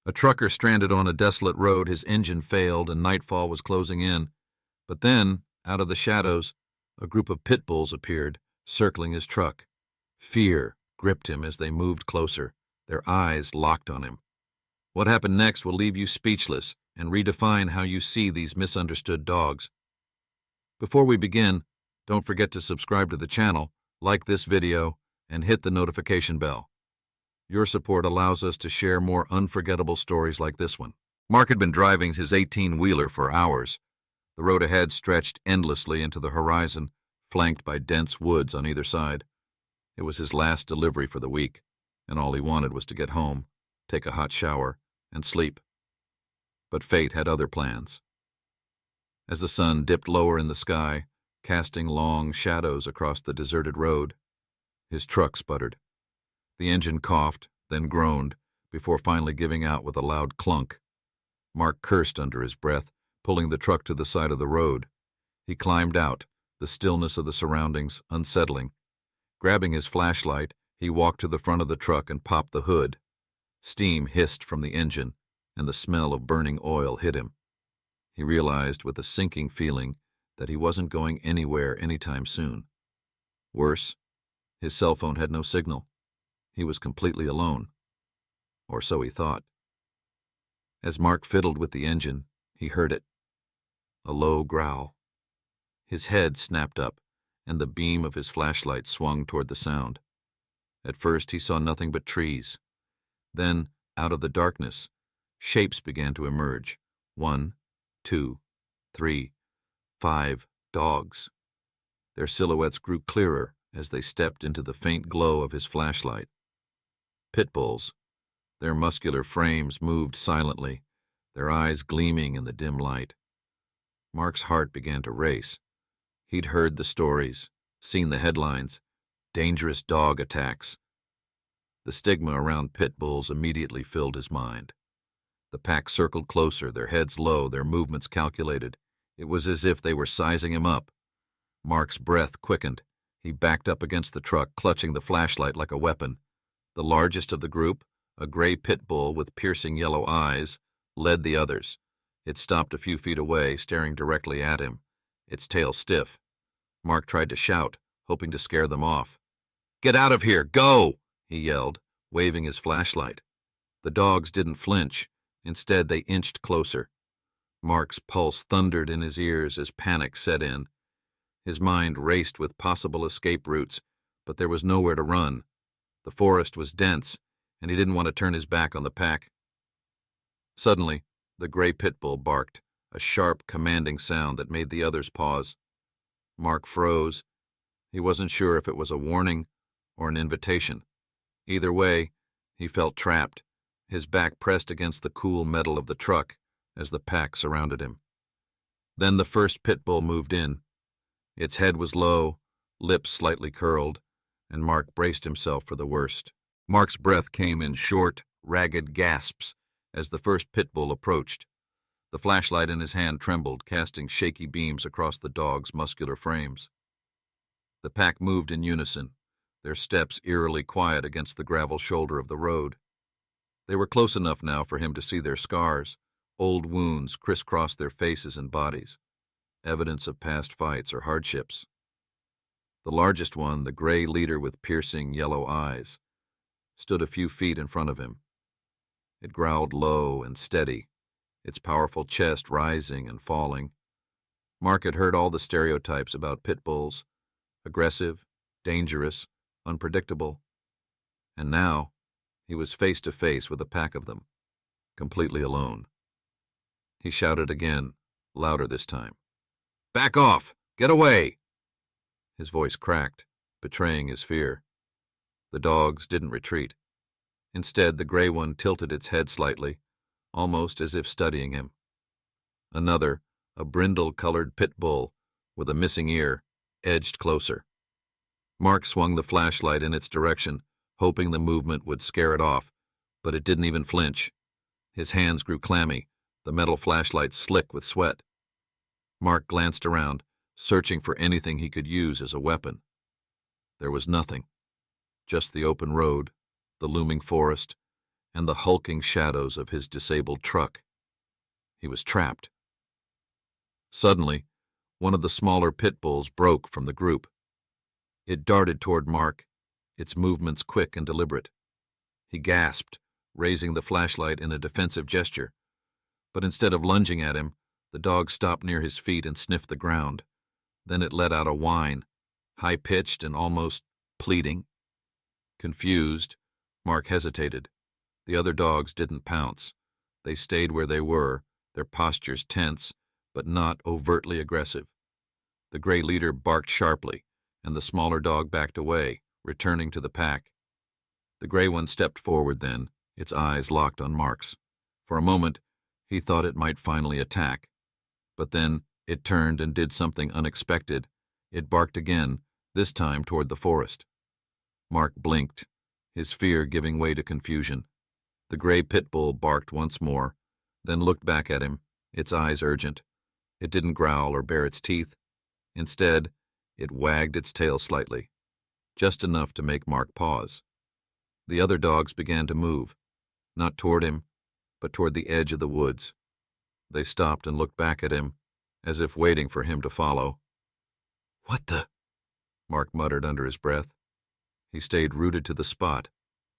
A trucker stranded on a desolate road, his engine failed, and nightfall was closing in. But then, out of the shadows, a group of pit bulls appeared, circling his truck. Fear gripped him as they moved closer, their eyes locked on him. What happened next will leave you speechless and redefine how you see these misunderstood dogs. Before we begin, don't forget to subscribe to the channel, like this video, and hit the notification bell. Your support allows us to share more unforgettable stories like this one. Mark had been driving his 18-wheeler for hours. The road ahead stretched endlessly into the horizon, flanked by dense woods on either side. It was his last delivery for the week, and all he wanted was to get home, take a hot shower, and sleep. But fate had other plans. As the sun dipped lower in the sky, casting long shadows across the deserted road, his truck sputtered. The engine coughed, then groaned, before finally giving out with a loud clunk. Mark cursed under his breath, pulling the truck to the side of the road. He climbed out, the stillness of the surroundings unsettling. Grabbing his flashlight, he walked to the front of the truck and popped the hood. Steam hissed from the engine, and the smell of burning oil hit him. He realized with a sinking feeling that he wasn't going anywhere anytime soon. Worse, his cell phone had no signal. He was completely alone. Or so he thought. As Mark fiddled with the engine, he heard it. A low growl. His head snapped up, and the beam of his flashlight swung toward the sound. At first he saw nothing but trees. Then, out of the darkness, shapes began to emerge. 1, 2, 3, 5 dogs. Their silhouettes grew clearer as they stepped into the faint glow of his flashlight. Pit bulls. Their muscular frames moved silently, their eyes gleaming in the dim light. Mark's heart began to race. He'd heard the stories, seen the headlines, dangerous dog attacks. The stigma around pit bulls immediately filled his mind. The pack circled closer, their heads low, their movements calculated. It was as if they were sizing him up. Mark's breath quickened. He backed up against the truck, clutching the flashlight like a weapon. The largest of the group, a gray pit bull with piercing yellow eyes, led the others. It stopped a few feet away, staring directly at him, its tail stiff. Mark tried to shout, hoping to scare them off. "Get out of here! Go!" he yelled, waving his flashlight. The dogs didn't flinch. Instead, they inched closer. Mark's pulse thundered in his ears as panic set in. His mind raced with possible escape routes, but there was nowhere to run. The forest was dense, and he didn't want to turn his back on the pack. Suddenly, the gray pit bull barked, a sharp, commanding sound that made the others pause. Mark froze. He wasn't sure if it was a warning or an invitation. Either way, he felt trapped, his back pressed against the cool metal of the truck as the pack surrounded him. Then the first pit bull moved in. Its head was low, lips slightly curled, and Mark braced himself for the worst. Mark's breath came in short, ragged gasps as the first pit bull approached. The flashlight in his hand trembled, casting shaky beams across the dog's muscular frames. The pack moved in unison, their steps eerily quiet against the gravel shoulder of the road. They were close enough now for him to see their scars. Old wounds crisscrossed their faces and bodies, evidence of past fights or hardships. The largest one, the gray leader with piercing yellow eyes, stood a few feet in front of him. It growled low and steady, its powerful chest rising and falling. Mark had heard all the stereotypes about pit bulls: aggressive, dangerous, unpredictable. And now, he was face to face with a pack of them, completely alone. He shouted again, louder this time. "Back off! Get away!" His voice cracked, betraying his fear. The dogs didn't retreat. Instead, the gray one tilted its head slightly, almost as if studying him. Another, a brindle-colored pit bull with a missing ear, edged closer. Mark swung the flashlight in its direction, hoping the movement would scare it off, but it didn't even flinch. His hands grew clammy, the metal flashlight slick with sweat. Mark glanced around, searching for anything he could use as a weapon. There was nothing. Just the open road, the looming forest, and the hulking shadows of his disabled truck. He was trapped. Suddenly, one of the smaller pit bulls broke from the group. It darted toward Mark, its movements quick and deliberate. He gasped, raising the flashlight in a defensive gesture. But instead of lunging at him, the dog stopped near his feet and sniffed the ground. Then it let out a whine, high-pitched and almost pleading. Confused, Mark hesitated. The other dogs didn't pounce. They stayed where they were, their postures tense, but not overtly aggressive. The gray leader barked sharply, and the smaller dog backed away, returning to the pack. The gray one stepped forward then, its eyes locked on Mark's. For a moment, he thought it might finally attack. But then it turned and did something unexpected. It barked again, this time toward the forest. Mark blinked, his fear giving way to confusion. The gray pit bull barked once more, then looked back at him, its eyes urgent. It didn't growl or bare its teeth. Instead, it wagged its tail slightly, just enough to make Mark pause. The other dogs began to move, not toward him, but toward the edge of the woods. They stopped and looked back at him, as if waiting for him to follow. "What the?" Mark muttered under his breath. He stayed rooted to the spot,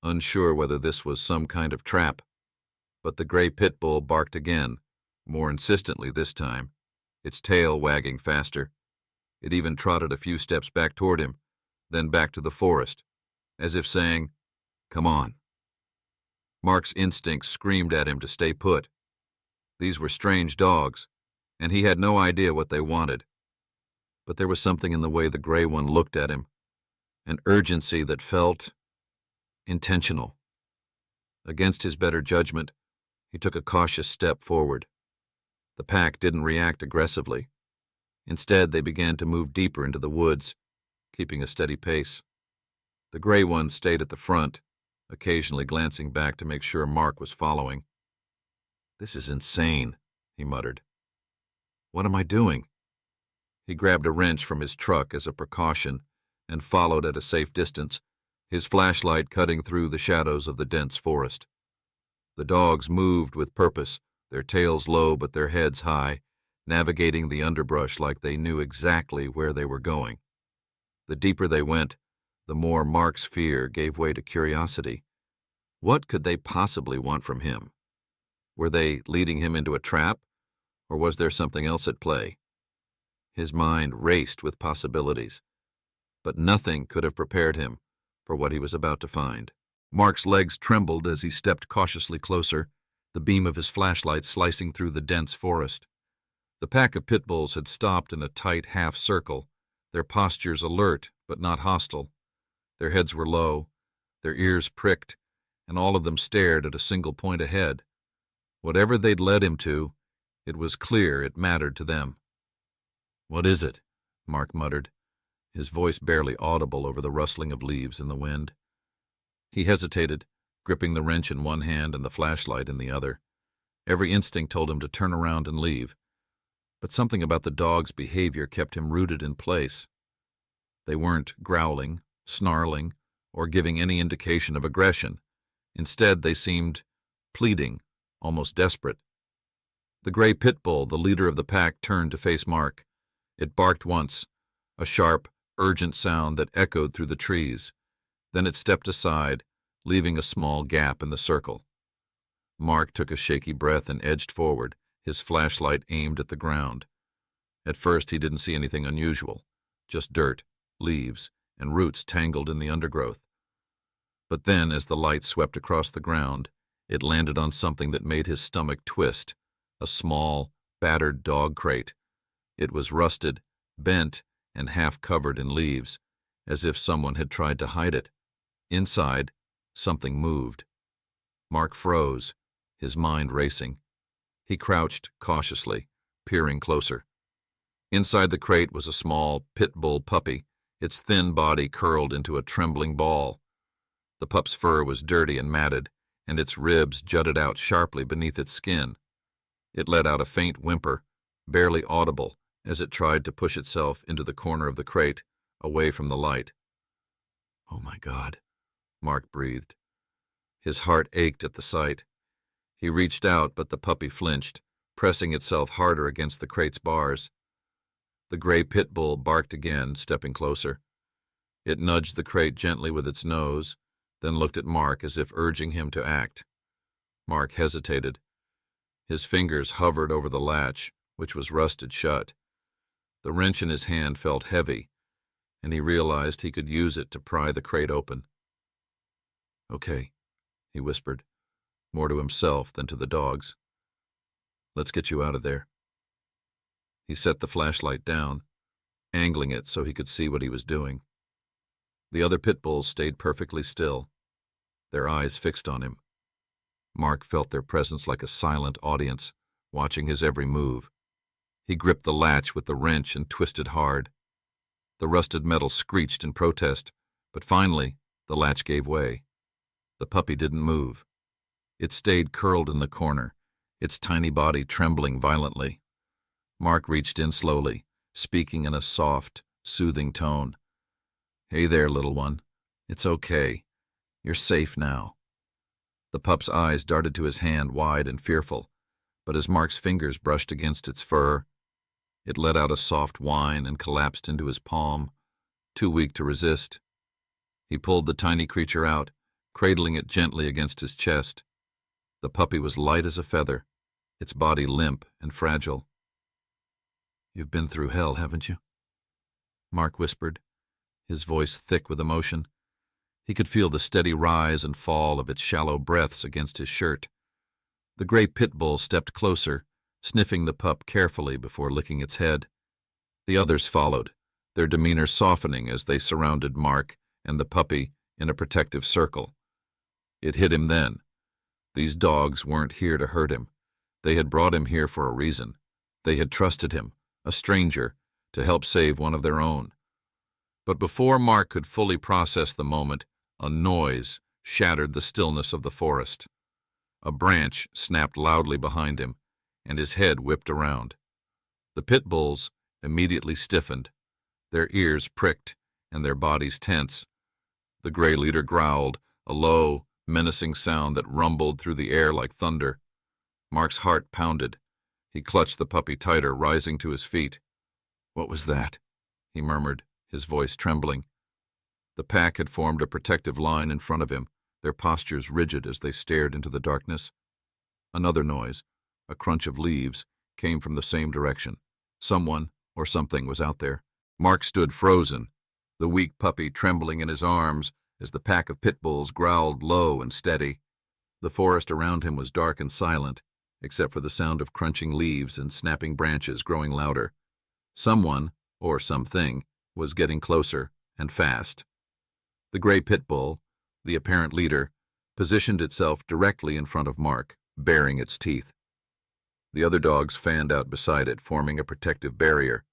unsure whether this was some kind of trap. But the gray pit bull barked again, more insistently this time, its tail wagging faster. It even trotted a few steps back toward him, then back to the forest, as if saying, "Come on." Mark's instincts screamed at him to stay put. These were strange dogs, and he had no idea what they wanted. But there was something in the way the gray one looked at him, an urgency that felt intentional. Against his better judgment, he took a cautious step forward. The pack didn't react aggressively. Instead, they began to move deeper into the woods, keeping a steady pace. The gray one stayed at the front, occasionally glancing back to make sure Mark was following. "This is insane," he muttered. "What am I doing?" He grabbed a wrench from his truck as a precaution and followed at a safe distance, his flashlight cutting through the shadows of the dense forest. The dogs moved with purpose, their tails low but their heads high, navigating the underbrush like they knew exactly where they were going. The deeper they went, the more Mark's fear gave way to curiosity. What could they possibly want from him? Were they leading him into a trap, or was there something else at play? His mind raced with possibilities, but nothing could have prepared him for what he was about to find. Mark's legs trembled as he stepped cautiously closer, the beam of his flashlight slicing through the dense forest. The pack of pit bulls had stopped in a tight half-circle, their postures alert but not hostile. Their heads were low, their ears pricked, and all of them stared at a single point ahead. Whatever they'd led him to, it was clear it mattered to them. "What is it?" Mark muttered, his voice barely audible over the rustling of leaves in the wind. He hesitated, gripping the wrench in one hand and the flashlight in the other. Every instinct told him to turn around and leave, but something about the dog's behavior kept him rooted in place. They weren't growling, snarling, or giving any indication of aggression. Instead, they seemed pleading, almost desperate. The gray pit bull, the leader of the pack, turned to face Mark. It barked once, a sharp, urgent sound that echoed through the trees. Then it stepped aside, leaving a small gap in the circle. Mark took a shaky breath and edged forward, his flashlight aimed at the ground. At first he didn't see anything unusual, just dirt, leaves, and roots tangled in the undergrowth. But then, as the light swept across the ground, it landed on something that made his stomach twist, a small, battered dog crate. It was rusted, bent, and half covered in leaves, as if someone had tried to hide it. Inside, something moved. Mark froze, his mind racing. He crouched cautiously, peering closer. Inside the crate was a small pit bull puppy, its thin body curled into a trembling ball. The pup's fur was dirty and matted, and its ribs jutted out sharply beneath its skin. It let out a faint whimper, barely audible, as it tried to push itself into the corner of the crate, away from the light. "Oh my God," Mark breathed. His heart ached at the sight. He reached out, but the puppy flinched, pressing itself harder against the crate's bars. The gray pit bull barked again, stepping closer. It nudged the crate gently with its nose, then looked at Mark as if urging him to act. Mark hesitated. His fingers hovered over the latch, which was rusted shut. The wrench in his hand felt heavy, and he realized he could use it to pry the crate open. "Okay," he whispered, more to himself than to the dogs. "Let's get you out of there." He set the flashlight down, angling it so he could see what he was doing. The other pit bulls stayed perfectly still, their eyes fixed on him. Mark felt their presence like a silent audience, watching his every move. He gripped the latch with the wrench and twisted hard. The rusted metal screeched in protest, but finally the latch gave way. The puppy didn't move. It stayed curled in the corner, its tiny body trembling violently. Mark reached in slowly, speaking in a soft, soothing tone. "Hey there, little one. It's okay. You're safe now." The pup's eyes darted to his hand, wide and fearful, but as Mark's fingers brushed against its fur, it let out a soft whine and collapsed into his palm, too weak to resist. He pulled the tiny creature out, cradling it gently against his chest. The puppy was light as a feather, its body limp and fragile. "You've been through hell, haven't you?" Mark whispered, his voice thick with emotion. He could feel the steady rise and fall of its shallow breaths against his shirt. The gray pit bull stepped closer, sniffing the pup carefully before licking its head. The others followed, their demeanor softening as they surrounded Mark and the puppy in a protective circle. It hit him then. These dogs weren't here to hurt him. They had brought him here for a reason. They had trusted him, a stranger, to help save one of their own. But before Mark could fully process the moment, a noise shattered the stillness of the forest. A branch snapped loudly behind him, and his head whipped around. The pit bulls immediately stiffened, their ears pricked and their bodies tense. The gray leader growled, a low, menacing sound that rumbled through the air like thunder. Mark's heart pounded. He clutched the puppy tighter, rising to his feet. "What was that?" he murmured, his voice trembling. The pack had formed a protective line in front of him, their postures rigid as they stared into the darkness. Another noise, a crunch of leaves, came from the same direction. Someone or something was out there. Mark stood frozen, the weak puppy trembling in his arms as the pack of pit bulls growled low and steady. The forest around him was dark and silent, except for the sound of crunching leaves and snapping branches growing louder. Someone, or something, was getting closer, and fast. The gray pit bull, the apparent leader, positioned itself directly in front of Mark, baring its teeth. The other dogs fanned out beside it, forming a protective barrier.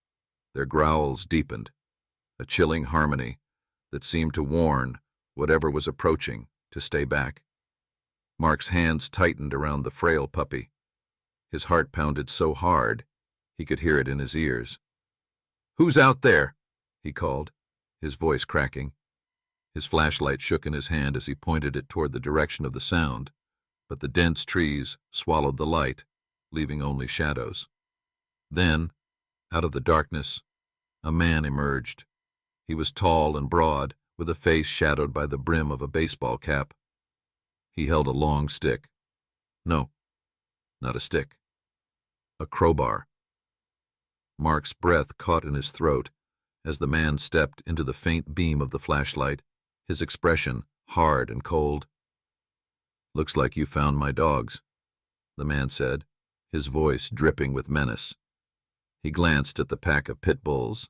Their growls deepened, a chilling harmony that seemed to warn whatever was approaching to stay back. Mark's hands tightened around the frail puppy. His heart pounded so hard he could hear it in his ears. "Who's out there?" he called, his voice cracking. His flashlight shook in his hand as he pointed it toward the direction of the sound, but the dense trees swallowed the light, leaving only shadows. Then, out of the darkness, a man emerged. He was tall and broad, with a face shadowed by the brim of a baseball cap. He held a long stick. No, not a stick. A crowbar. Mark's breath caught in his throat as the man stepped into the faint beam of the flashlight, his expression hard and cold. "Looks like you found my dogs," the man said, his voice dripping with menace. He glanced at the pack of pit bulls,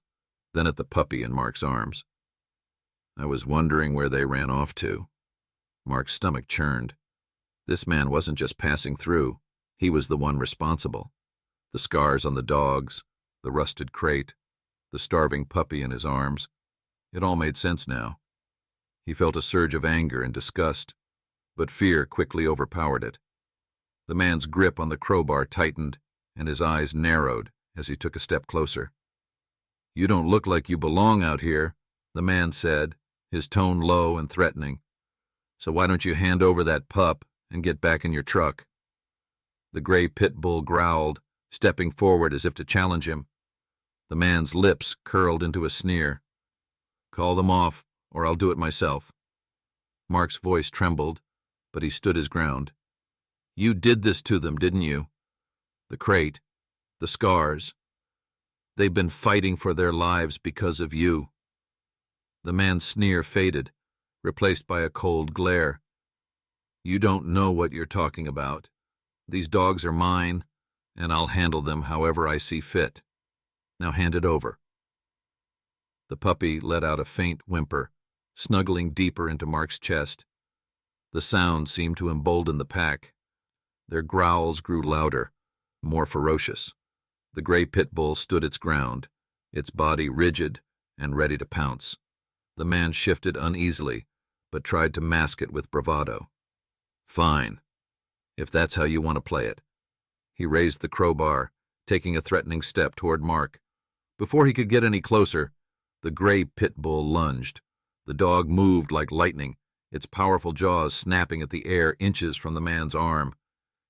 then at the puppy in Mark's arms. "I was wondering where they ran off to." Mark's stomach churned. This man wasn't just passing through. He was the one responsible. The scars on the dogs, the rusted crate, the starving puppy in his arms. It all made sense now. He felt a surge of anger and disgust, but fear quickly overpowered it. The man's grip on the crowbar tightened, and his eyes narrowed as he took a step closer. "You don't look like you belong out here," the man said, his tone low and threatening. So why don't you hand over that pup and get back in your truck?" The gray pit bull growled, stepping forward as if to challenge him. The man's lips curled into a sneer. "Call them off, or I'll do it myself." Mark's voice trembled, but he stood his ground. "You did this to them, didn't you? The crate, the scars. They've been fighting for their lives because of you." The man's sneer faded, replaced by a cold glare. "You don't know what you're talking about. These dogs are mine, and I'll handle them however I see fit. Now hand it over." The puppy let out a faint whimper, snuggling deeper into Mark's chest. The sound seemed to embolden the pack. Their growls grew louder, more ferocious. The gray pit bull stood its ground, its body rigid and ready to pounce. The man shifted uneasily, but tried to mask it with bravado. "Fine, if that's how you want to play it." He raised the crowbar, taking a threatening step toward Mark. Before he could get any closer, the gray pit bull lunged. The dog moved like lightning, its powerful jaws snapping at the air inches from the man's arm.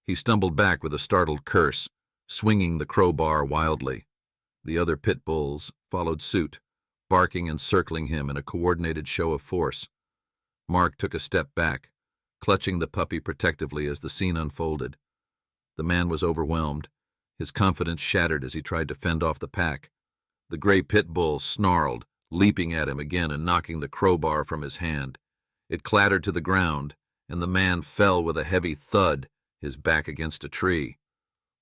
He stumbled back with a startled curse, swinging the crowbar wildly. The other pit bulls followed suit, barking and circling him in a coordinated show of force. Mark took a step back, clutching the puppy protectively as the scene unfolded. The man was overwhelmed, his confidence shattered as he tried to fend off the pack. The gray pit bull snarled, leaping at him again and knocking the crowbar from his hand. It clattered to the ground, and the man fell with a heavy thud, his back against a tree.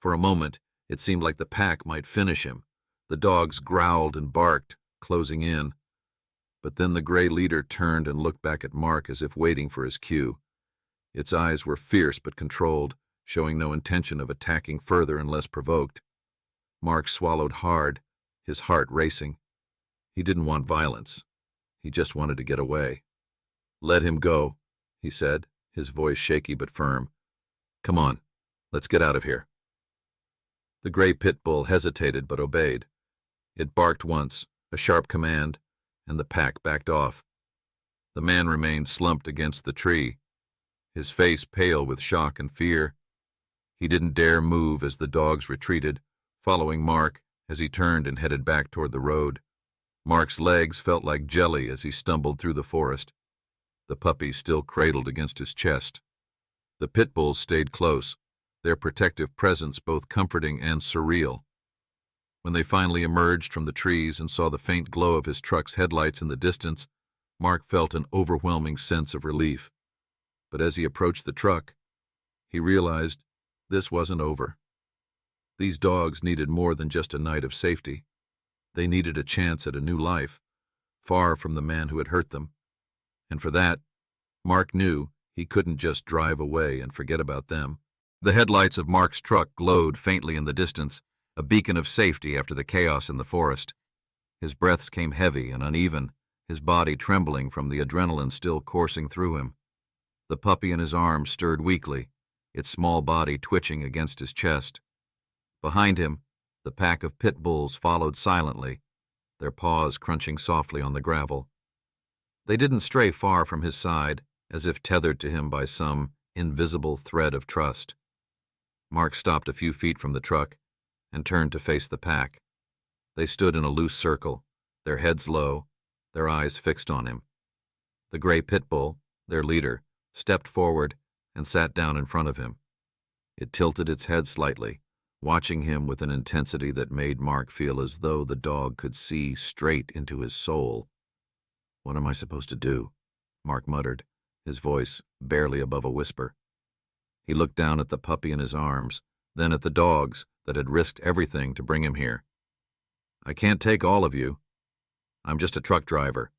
For a moment, it seemed like the pack might finish him. The dogs growled and barked, closing in. But then the gray leader turned and looked back at Mark as if waiting for his cue. Its eyes were fierce but controlled, showing no intention of attacking further unless provoked. Mark swallowed hard, his heart racing. He didn't want violence. He just wanted to get away. "Let him go," he said, his voice shaky but firm. "Come on, let's get out of here." The gray pit bull hesitated but obeyed. It barked once, a sharp command, and the pack backed off. The man remained slumped against the tree, his face pale with shock and fear. He didn't dare move as the dogs retreated, following Mark as he turned and headed back toward the road. Mark's legs felt like jelly as he stumbled through the forest, the puppy still cradled against his chest. The pit bulls stayed close, their protective presence both comforting and surreal. When they finally emerged from the trees and saw the faint glow of his truck's headlights in the distance, Mark felt an overwhelming sense of relief. But as he approached the truck, he realized this wasn't over. These dogs needed more than just a night of safety. They needed a chance at a new life, far from the man who had hurt them. And for that, Mark knew he couldn't just drive away and forget about them. The headlights of Mark's truck glowed faintly in the distance, a beacon of safety after the chaos in the forest. His breaths came heavy and uneven, his body trembling from the adrenaline still coursing through him. The puppy in his arms stirred weakly, its small body twitching against his chest. Behind him, the pack of pit bulls followed silently, their paws crunching softly on the gravel. They didn't stray far from his side, as if tethered to him by some invisible thread of trust. Mark stopped a few feet from the truck and turned to face the pack. They stood in a loose circle, their heads low, their eyes fixed on him. The gray pit bull, their leader, stepped forward and sat down in front of him. It tilted its head slightly, watching him with an intensity that made Mark feel as though the dog could see straight into his soul. "What am I supposed to do?" Mark muttered, his voice barely above a whisper. He looked down at the puppy in his arms, then at the dogs that had risked everything to bring him here. "I can't take all of you. I'm just a truck driver.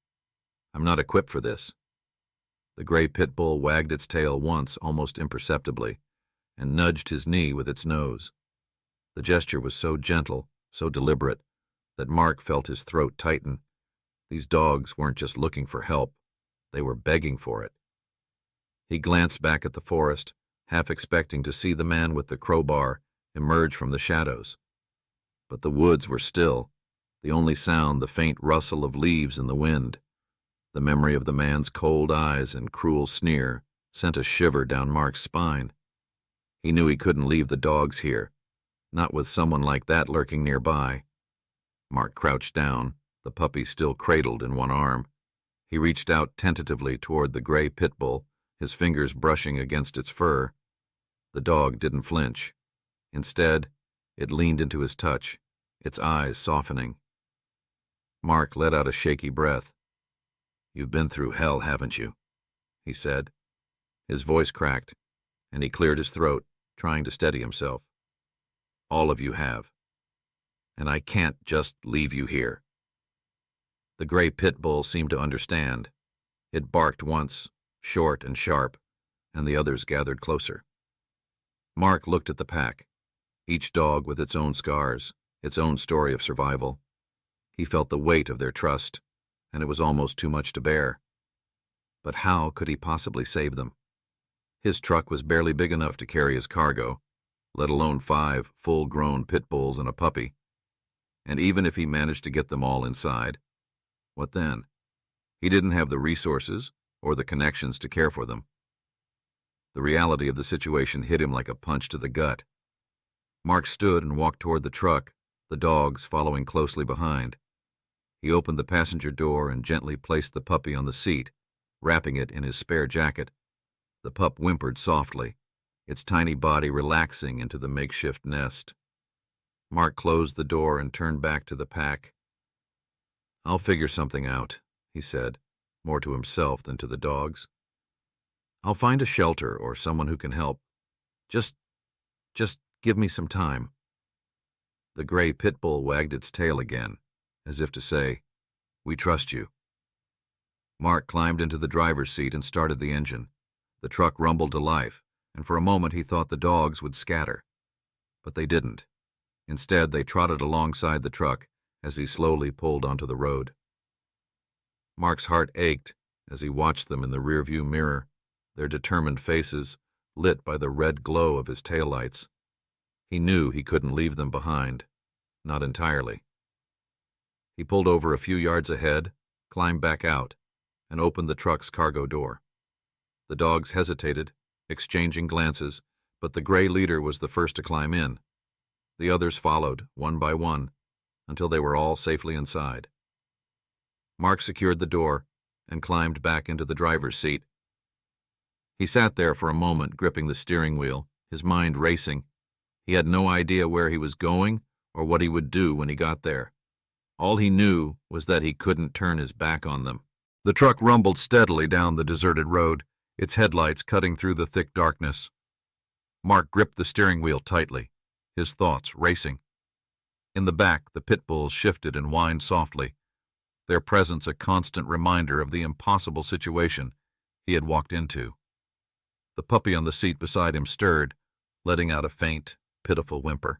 I'm not equipped for this." The gray pit bull wagged its tail once almost imperceptibly and nudged his knee with its nose. The gesture was so gentle, so deliberate, that Mark felt his throat tighten. These dogs weren't just looking for help. They were begging for it. He glanced back at the forest, half expecting to see the man with the crowbar emerge from the shadows. But the woods were still, the only sound the faint rustle of leaves in the wind. The memory of the man's cold eyes and cruel sneer sent a shiver down Mark's spine. He knew he couldn't leave the dogs here, not with someone like that lurking nearby. Mark crouched down, the puppy still cradled in one arm. He reached out tentatively toward the gray pit bull, his fingers brushing against its fur. The dog didn't flinch. Instead, it leaned into his touch, its eyes softening. Mark let out a shaky breath. "You've been through hell, haven't you?" he said. His voice cracked, and he cleared his throat, trying to steady himself. "All of you have. And I can't just leave you here." The gray pit bull seemed to understand. It barked once, short and sharp, and the others gathered closer. Mark looked at the pack, each dog with its own scars, its own story of survival. He felt the weight of their trust, and it was almost too much to bear. But how could he possibly save them? His truck was barely big enough to carry his cargo, let alone 5 full-grown pit bulls and a puppy. And even if he managed to get them all inside, what then? He didn't have the resources or the connections to care for them. The reality of the situation hit him like a punch to the gut. Mark stood and walked toward the truck, the dogs following closely behind. He opened the passenger door and gently placed the puppy on the seat, wrapping it in his spare jacket. The pup whimpered softly, its tiny body relaxing into the makeshift nest. Mark closed the door and turned back to the pack. "I'll figure something out," he said, more to himself than to the dogs. "I'll find a shelter or someone who can help. Just give me some time." The gray pit bull wagged its tail again, as if to say, "We trust you." Mark climbed into the driver's seat and started the engine. The truck rumbled to life, and for a moment he thought the dogs would scatter. But they didn't. Instead, they trotted alongside the truck as he slowly pulled onto the road. Mark's heart ached as he watched them in the rearview mirror, their determined faces lit by the red glow of his taillights. He knew he couldn't leave them behind, not entirely. He pulled over a few yards ahead, climbed back out, and opened the truck's cargo door. The dogs hesitated, exchanging glances, but the gray leader was the first to climb in. The others followed, one by one, until they were all safely inside. Mark secured the door and climbed back into the driver's seat. He sat there for a moment, gripping the steering wheel, his mind racing. He had no idea where he was going or what he would do when he got there. All he knew was that he couldn't turn his back on them. The truck rumbled steadily down the deserted road, its headlights cutting through the thick darkness. Mark gripped the steering wheel tightly, his thoughts racing. In the back, the pit bulls shifted and whined softly, their presence a constant reminder of the impossible situation he had walked into. The puppy on the seat beside him stirred, letting out a faint, pitiful whimper.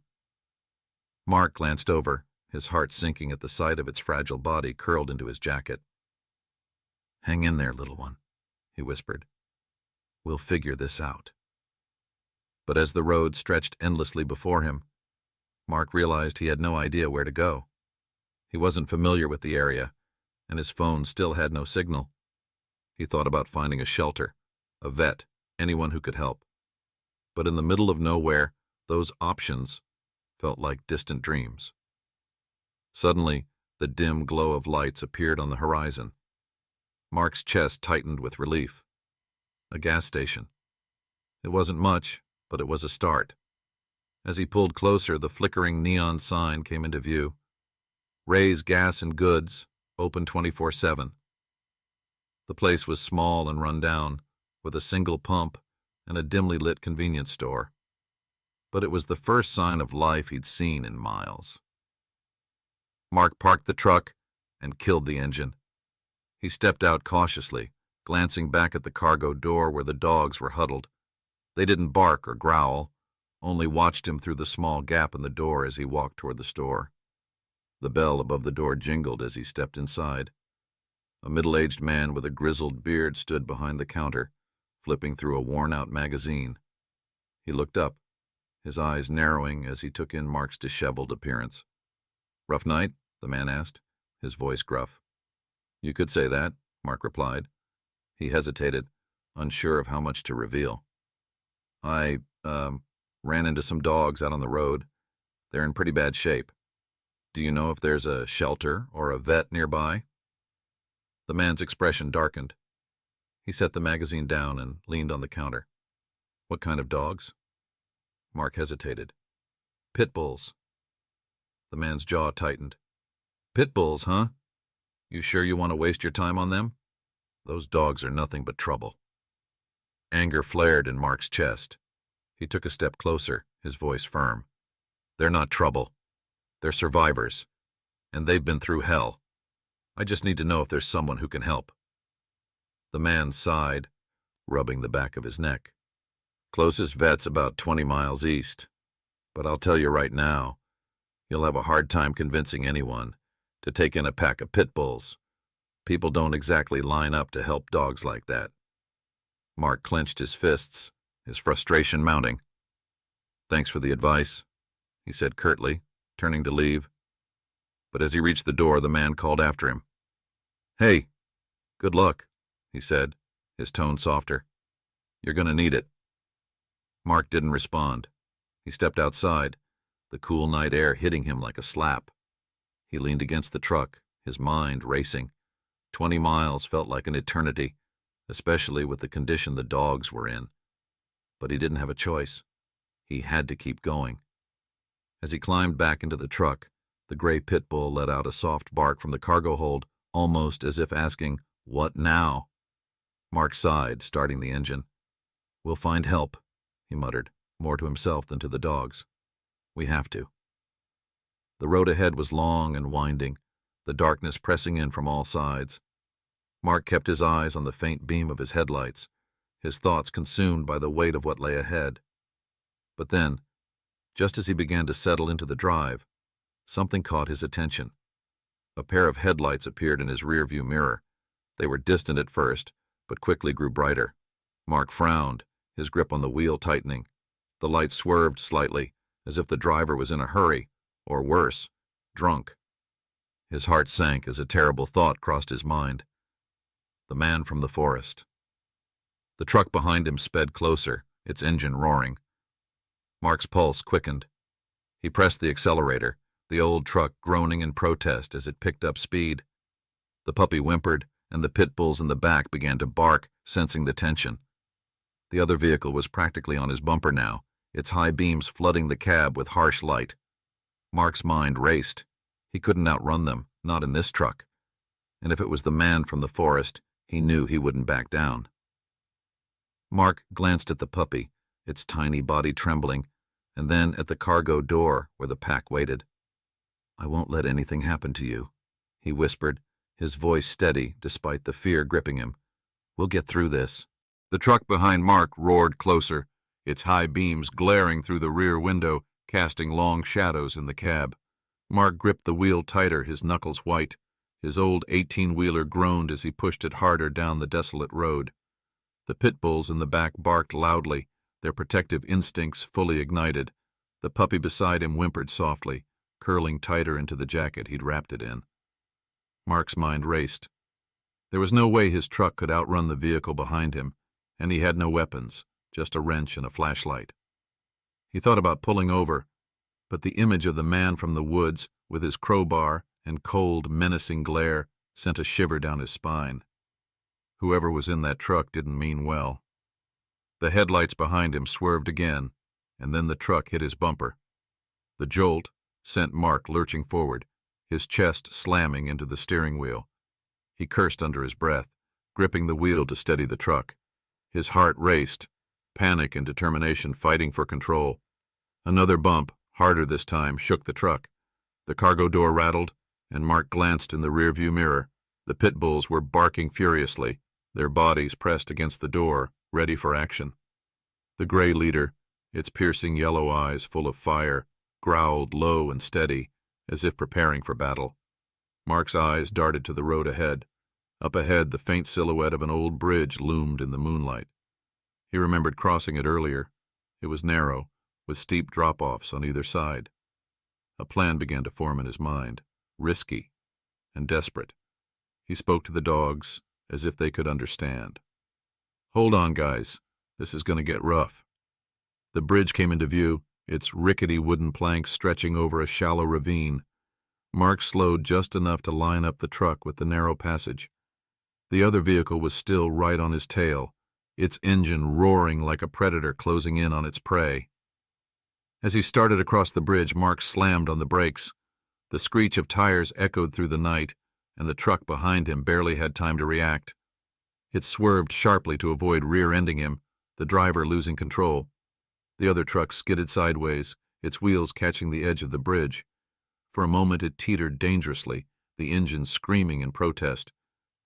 Mark glanced over, his heart sinking at the sight of its fragile body curled into his jacket. "Hang in there, little one," he whispered. "We'll figure this out." But as the road stretched endlessly before him, Mark realized he had no idea where to go. He wasn't familiar with the area, and his phone still had no signal. He thought about finding a shelter, a vet, anyone who could help. But in the middle of nowhere, those options felt like distant dreams. Suddenly, the dim glow of lights appeared on the horizon. Mark's chest tightened with relief. A gas station. It wasn't much, but it was a start. As he pulled closer, the flickering neon sign came into view. Ray's Gas and Goods, open 24/7. The place was small and run down, with a single pump and a dimly lit convenience store. But it was the first sign of life he'd seen in miles. Mark parked the truck and killed the engine. He stepped out cautiously, glancing back at the cargo door where the dogs were huddled. They didn't bark or growl, only watched him through the small gap in the door as he walked toward the store. The bell above the door jingled as he stepped inside. A middle-aged man with a grizzled beard stood behind the counter, flipping through a worn-out magazine. He looked up, his eyes narrowing as he took in Mark's disheveled appearance. "Rough night?" the man asked, his voice gruff. "You could say that," Mark replied. He hesitated, unsure of how much to reveal. I, ran into some dogs out on the road. They're in pretty bad shape. Do you know if there's a shelter or a vet nearby? The man's expression darkened. He set the magazine down and leaned on the counter. What kind of dogs? Mark hesitated. Pit bulls. The man's jaw tightened. Pit bulls, huh? You sure you want to waste your time on them? Those dogs are nothing but trouble. Anger flared in Mark's chest. He took a step closer, his voice firm. They're not trouble. They're survivors, and they've been through hell. I just need to know if there's someone who can help. The man sighed, rubbing the back of his neck. Closest vet's about 20 miles east, but I'll tell you right now, you'll have a hard time convincing anyone to take in a pack of pit bulls. People don't exactly line up to help dogs like that. Mark clenched his fists, his frustration mounting. Thanks for the advice, he said curtly, turning to leave. But as he reached the door, the man called after him. Hey, good luck, he said, his tone softer. You're going to need it. Mark didn't respond. He stepped outside, the cool night air hitting him like a slap. He leaned against the truck, his mind racing. 20 miles felt like an eternity, especially with the condition the dogs were in. But he didn't have a choice. He had to keep going. As he climbed back into the truck, the gray pit bull let out a soft bark from the cargo hold, almost as if asking, "What now?" Mark sighed, starting the engine. "We'll find help," he muttered, more to himself than to the dogs. "We have to." The road ahead was long and winding, the darkness pressing in from all sides. Mark kept his eyes on the faint beam of his headlights, his thoughts consumed by the weight of what lay ahead. But then, just as he began to settle into the drive, something caught his attention. A pair of headlights appeared in his rearview mirror. They were distant at first, but quickly grew brighter. Mark frowned, his grip on the wheel tightening. The light swerved slightly, as if the driver was in a hurry, or worse, drunk. His heart sank as a terrible thought crossed his mind. The man from the forest. The truck behind him sped closer, its engine roaring. Mark's pulse quickened. He pressed the accelerator, the old truck groaning in protest as it picked up speed. The puppy whimpered, and the pit bulls in the back began to bark, sensing the tension. The other vehicle was practically on his bumper now, its high beams flooding the cab with harsh light. Mark's mind raced. He couldn't outrun them, not in this truck. And if it was the man from the forest, he knew he wouldn't back down. Mark glanced at the puppy, its tiny body trembling, and then at the cargo door where the pack waited. "I won't let anything happen to you," he whispered, his voice steady despite the fear gripping him. "We'll get through this." The truck behind Mark roared closer, its high beams glaring through the rear window, casting long shadows in the cab. Mark gripped the wheel tighter, his knuckles white. His old 18-wheeler groaned as he pushed it harder down the desolate road. The pit bulls in the back barked loudly, their protective instincts fully ignited. The puppy beside him whimpered softly, curling tighter into the jacket he'd wrapped it in. Mark's mind raced. There was no way his truck could outrun the vehicle behind him, and he had no weapons, just a wrench and a flashlight. He thought about pulling over, but the image of the man from the woods, with his crowbar and cold, menacing glare, sent a shiver down his spine. Whoever was in that truck didn't mean well. The headlights behind him swerved again, and then the truck hit his bumper. The jolt sent Mark lurching forward, his chest slamming into the steering wheel. He cursed under his breath, gripping the wheel to steady the truck. His heart raced, panic and determination fighting for control. Another bump, harder this time, shook the truck. The cargo door rattled, and Mark glanced in the rearview mirror. The pit bulls were barking furiously, their bodies pressed against the door, ready for action. The gray leader, its piercing yellow eyes full of fire, growled low and steady, as if preparing for battle. Mark's eyes darted to the road ahead. Up ahead, the faint silhouette of an old bridge loomed in the moonlight. He remembered crossing it earlier. It was narrow, with steep drop-offs on either side. A plan began to form in his mind, risky and desperate. He spoke to the dogs, as if they could understand. "Hold on, guys. This is going to get rough." The bridge came into view, its rickety wooden planks stretching over a shallow ravine. Mark slowed just enough to line up the truck with the narrow passage. The other vehicle was still right on his tail, its engine roaring like a predator closing in on its prey. As he started across the bridge, Mark slammed on the brakes. The screech of tires echoed through the night, and the truck behind him barely had time to react. It swerved sharply to avoid rear-ending him, the driver losing control. The other truck skidded sideways, its wheels catching the edge of the bridge. For a moment it teetered dangerously, the engine screaming in protest.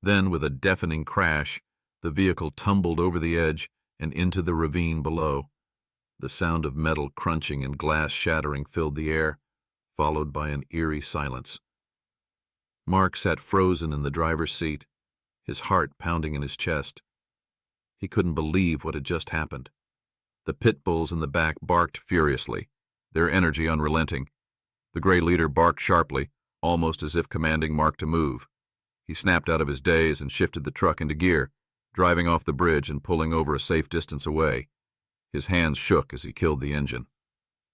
Then, with a deafening crash, the vehicle tumbled over the edge and into the ravine below. The sound of metal crunching and glass shattering filled the air, followed by an eerie silence. Mark sat frozen in the driver's seat, his heart pounding in his chest. He couldn't believe what had just happened. The pit bulls in the back barked furiously, their energy unrelenting. The gray leader barked sharply, almost as if commanding Mark to move. He snapped out of his daze and shifted the truck into gear, driving off the bridge and pulling over a safe distance away. His hands shook as he killed the engine.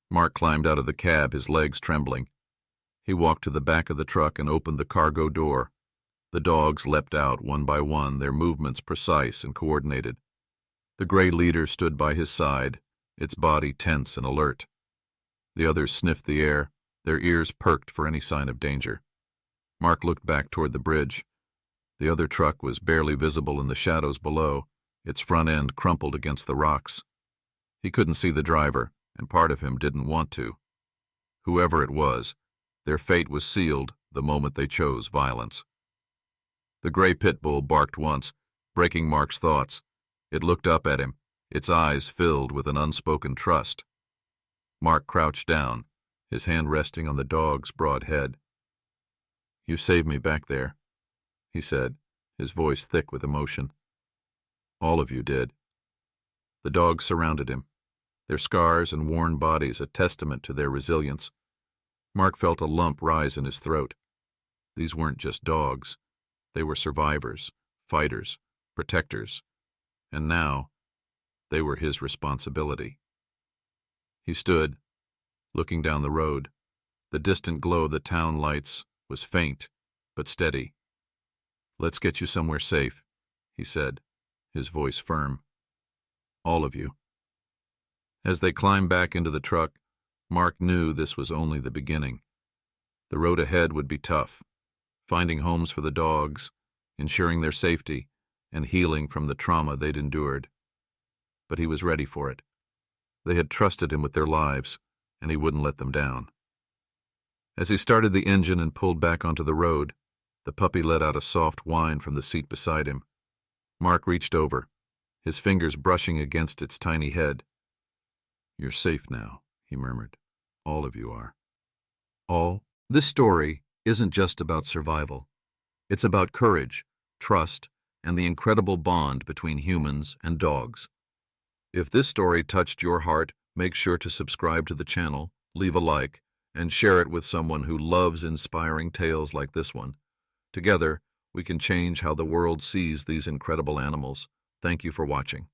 Mark climbed out of the cab, his legs trembling. He walked to the back of the truck and opened the cargo door. The dogs leapt out one by one, their movements precise and coordinated. The gray leader stood by his side, its body tense and alert. The others sniffed the air, their ears perked for any sign of danger. Mark looked back toward the bridge. The other truck was barely visible in the shadows below, its front end crumpled against the rocks. He couldn't see the driver, and part of him didn't want to. Whoever it was, their fate was sealed the moment they chose violence. The gray pit bull barked once, breaking Mark's thoughts. It looked up at him, its eyes filled with an unspoken trust. Mark crouched down, his hand resting on the dog's broad head. "You saved me back there," he said, his voice thick with emotion. "All of you did." The dogs surrounded him, their scars and worn bodies a testament to their resilience. Mark felt a lump rise in his throat. These weren't just dogs. They were survivors, fighters, protectors. And now, they were his responsibility. He stood, looking down the road. The distant glow of the town lights was faint, but steady. "Let's get you somewhere safe," he said, his voice firm. "All of you." As they climbed back into the truck, Mark knew this was only the beginning. The road ahead would be tough, finding homes for the dogs, ensuring their safety, and healing from the trauma they'd endured. But he was ready for it. They had trusted him with their lives, and he wouldn't let them down. As he started the engine and pulled back onto the road, the puppy let out a soft whine from the seat beside him. Mark reached over, his fingers brushing against its tiny head. "You're safe now," he murmured. "All of you are." All? This story isn't just about survival. It's about courage, trust, and the incredible bond between humans and dogs. If this story touched your heart, make sure to subscribe to the channel, leave a like, and share it with someone who loves inspiring tales like this one. Together, we can change how the world sees these incredible animals. Thank you for watching.